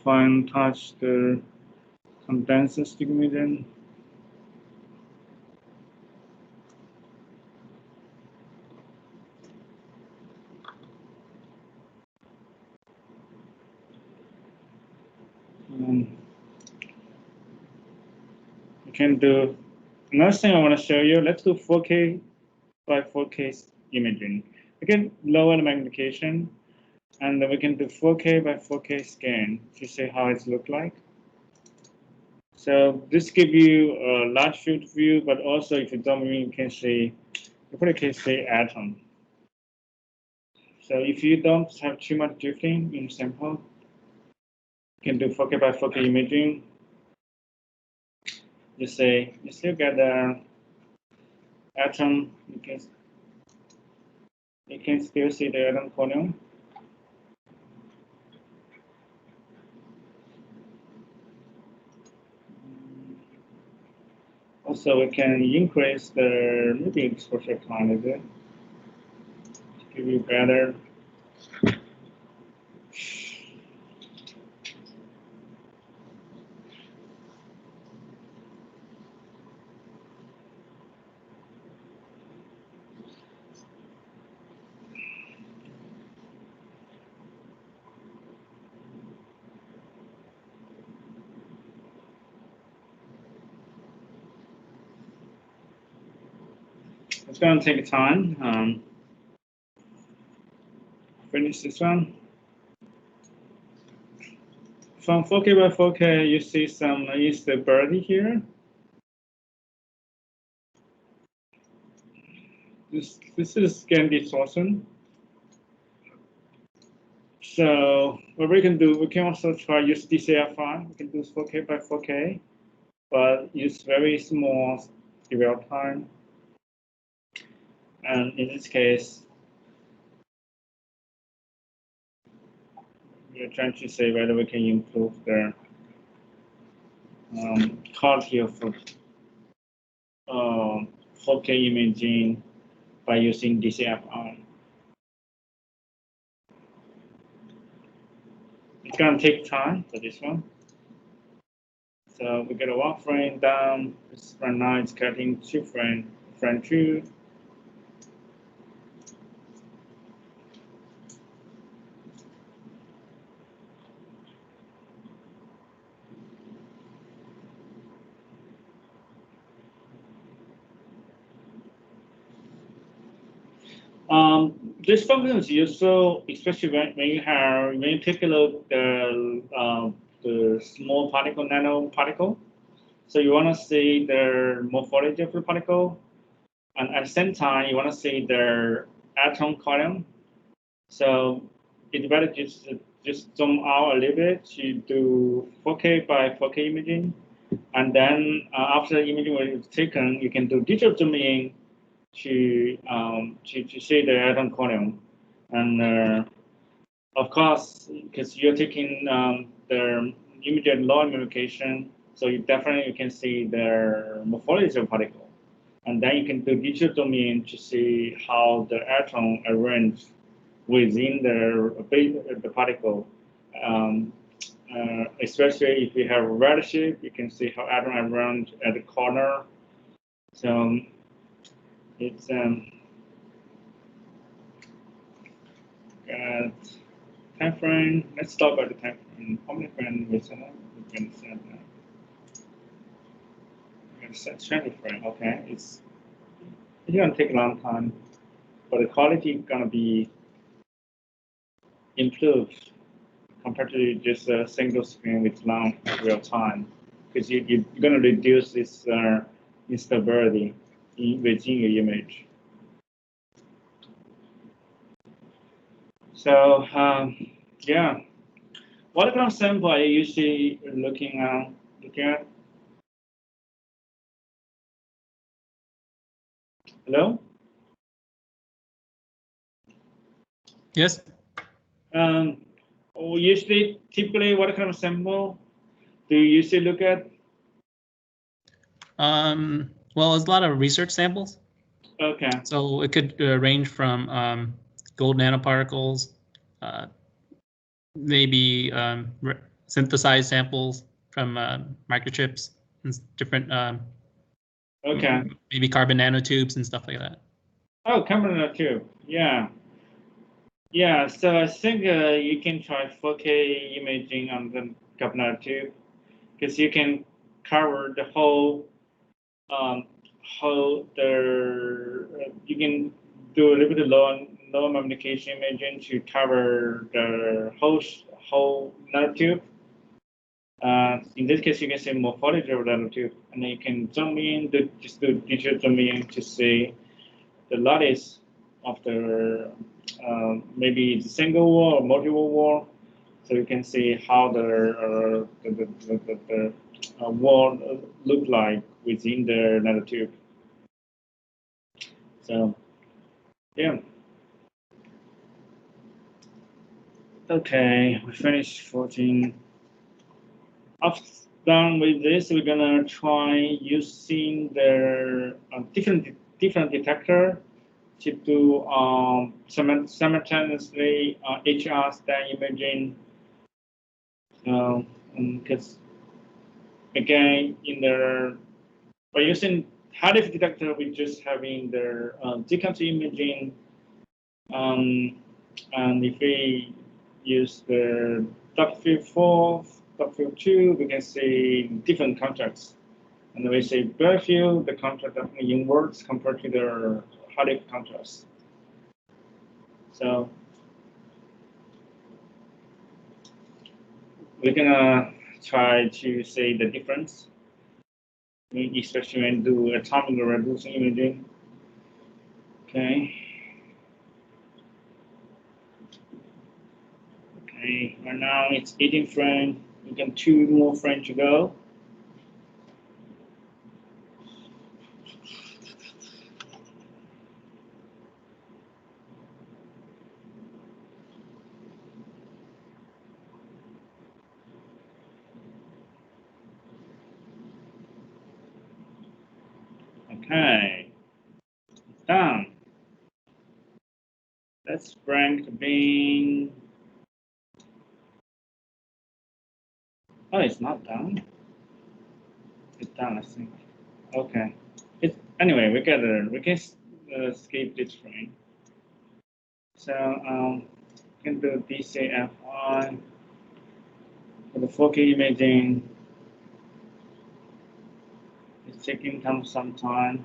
fine touch the condenser astigmatism. You can do another thing I want to show you. Let's do 4K by 4K imaging. We can lower the magnification, and then we can do 4K by 4K scan to see how it looks like. So this gives you a large field view, but also if you zoom in, you can see, you probably can see atom. So if you don't have too much drifting in sample, you can do 4K by 4K imaging. You say you still get the atom. You can still see the atom column. Also, we can increase the maybe exposure time a bit to give you better. It's going to take time. Finish this one. From 4K by 4K, you see some is the birdie here. This is scan distortion. So what we can do, we can also try use DCFI. We can do 4K by 4K, but use very small dwell time. And in this case, we're trying to say whether we can improve the quality of 4K imaging by using DCFI. It's going to take time for this one. So we get a 1 frame down. Right now it's cutting 2 frame, frame 2. This function is useful, especially when you take a look at the small particle, nano particle. So you want to see the morphology of the particle, and at the same time you want to see the atom column. So it's better just zoom out a little bit to do 4K by 4K imaging, and then after the imaging was taken, you can do digital zoom in to see the atom column. And of course, because you're taking the image at low magnification, so you definitely can see the morphology of particle. And then you can do digital zoom in to see how the atom arranged within the particle. Especially if you have a red shape, you can see how atom arranged at the corner. So it's at time frame. Let's start by the time frame. How many frames we set? We're going to set now. We're going to set 20 frame. Okay, it's going to take a long time, but the quality is going to be improved compared to just a single screen with long real time, because you're going to reduce this instability within your image. So yeah, what kind of sample are you usually looking at? Hello? Yes. Usually, typically, what kind of sample do you usually look at? Well, it's a lot of research samples. Okay. So it could range from gold nanoparticles, maybe synthesized samples from microchips and different, Okay. maybe carbon nanotubes and stuff like that. Oh, camera tube. Yeah. Yeah. So I think you can try 4K imaging on the carbon tube, because you can cover the whole you can do a little bit of low magnification imaging to cover the whole nanotube. In this case, you can see morphology of the nanotube, and then you can zoom in, just do digital zoom in to see the lattice of the maybe the single wall or multiple wall, so you can see how the wall look like within the nanotube. So yeah. Okay, we finished 14. After done with this, we're gonna try using the different detector to do simultaneously HRSTEM imaging. Because again, by using high-def detector, we're just having the sequence imaging. And if we use the depth field 4, depth field 2, we can see different contrasts. And we say bare field, the contrast definitely inverts compared to the high-def contrast. So we're gonna try to see the difference, especially when do atomic resolution imaging. Okay. Okay, right now it's 18 frames. We got 2 more frames to go. Okay, done. Let's bring the bean. Oh, it's not done. It's done, I think. Okay. Anyway, we can skip this frame. So we can do DCFI for the 4K imaging. It's taking some time.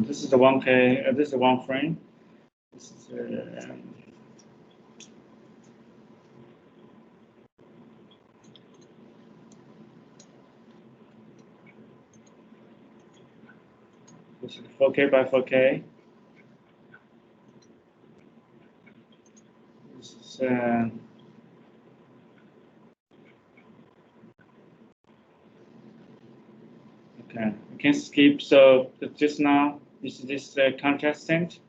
This is the 1K. This is the 1 frame. This is this is 4K by 4K. This is okay. We can skip. So just now, this is this contrast sync.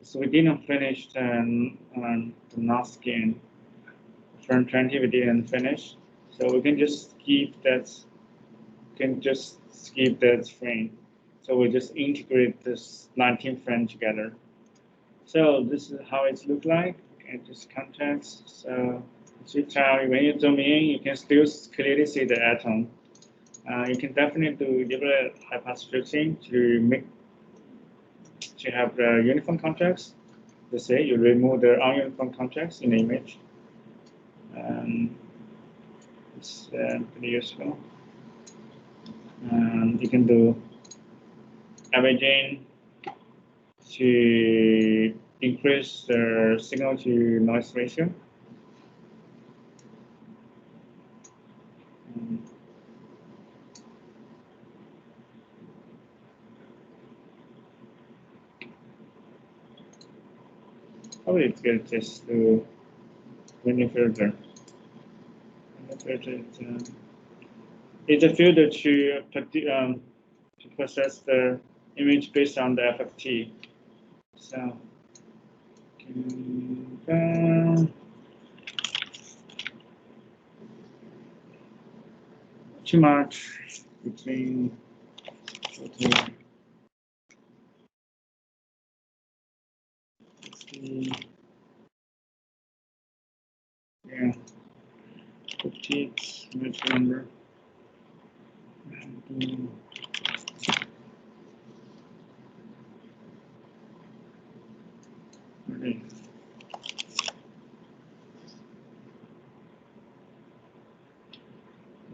So we didn't finish the NOS skin. Frame 20 we didn't finish. So we can just skip that. Frame. So we just integrate this 19 frame together. So this is how it looks like. Okay, just context. So When you zoom in, you can still clearly see the atom. You can definitely do liberal hyperstretching to have the uniform contrast. Let's say you remove the ununiform contrast in the image. It's pretty useful. You can do averaging to increase the signal to noise ratio. Probably it's good just to linear filter. It's a filter to process the image based on the FFT. So too much between. Yeah, 50 image number.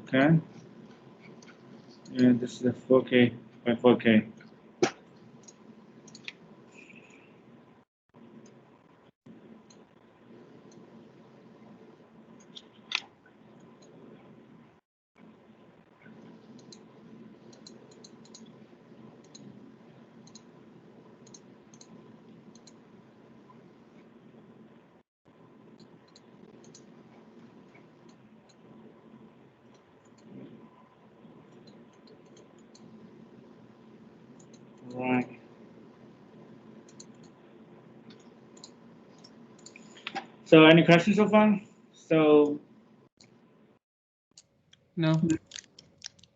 Okay. And this is a 4K by 4K. Right. So any questions so far? So No.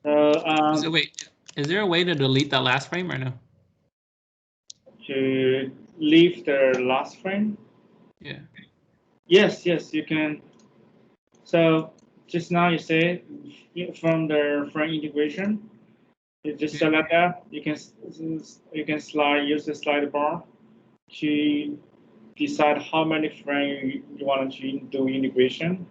So Wait, is there a way to delete that last frame or no? to leave the last frame? Yeah. Yes, you can. So just now you say from the frame integration, you just select that. You can use the slide bar to decide how many frames you want to do integration.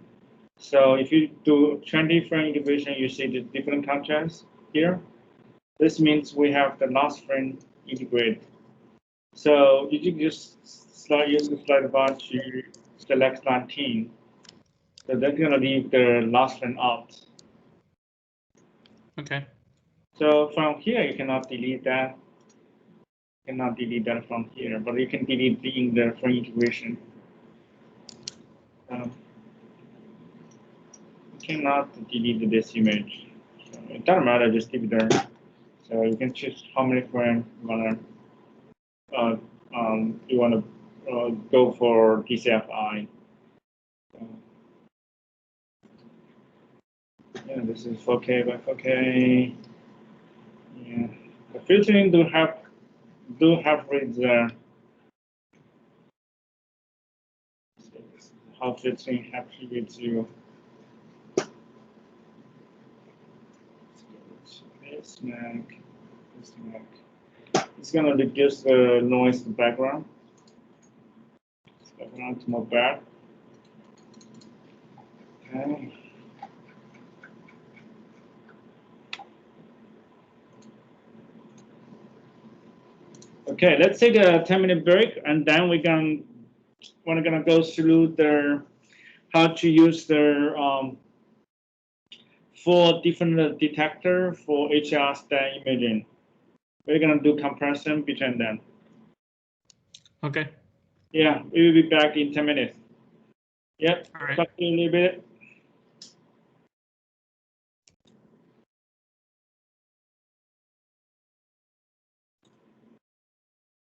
So if you do 20 frame integration, you see the different contrast here. This means we have the last frame integrated. So you can just use the slide bar to select 19. So that's gonna leave the last frame out. Okay. So from here, you cannot delete that. You cannot delete that from here, but you can delete in the frame integration. You cannot delete this image. So it doesn't matter, just keep it there. So you can choose how many frames you wanna go for DCFI. So, yeah, this is 4K by 4K. Yeah, the filtering do have with how filtering happy with you. This Mac. It's gonna reduce the noise in the background. Background to more back. Okay. Okay, let's take a 10-minute break, and then we're gonna go through how to use the 4 different detector for HRSTEM imaging. We're gonna do comparison between them. Okay. Yeah, we will be back in 10 minutes. Yep. All right. Talk to you in a little bit.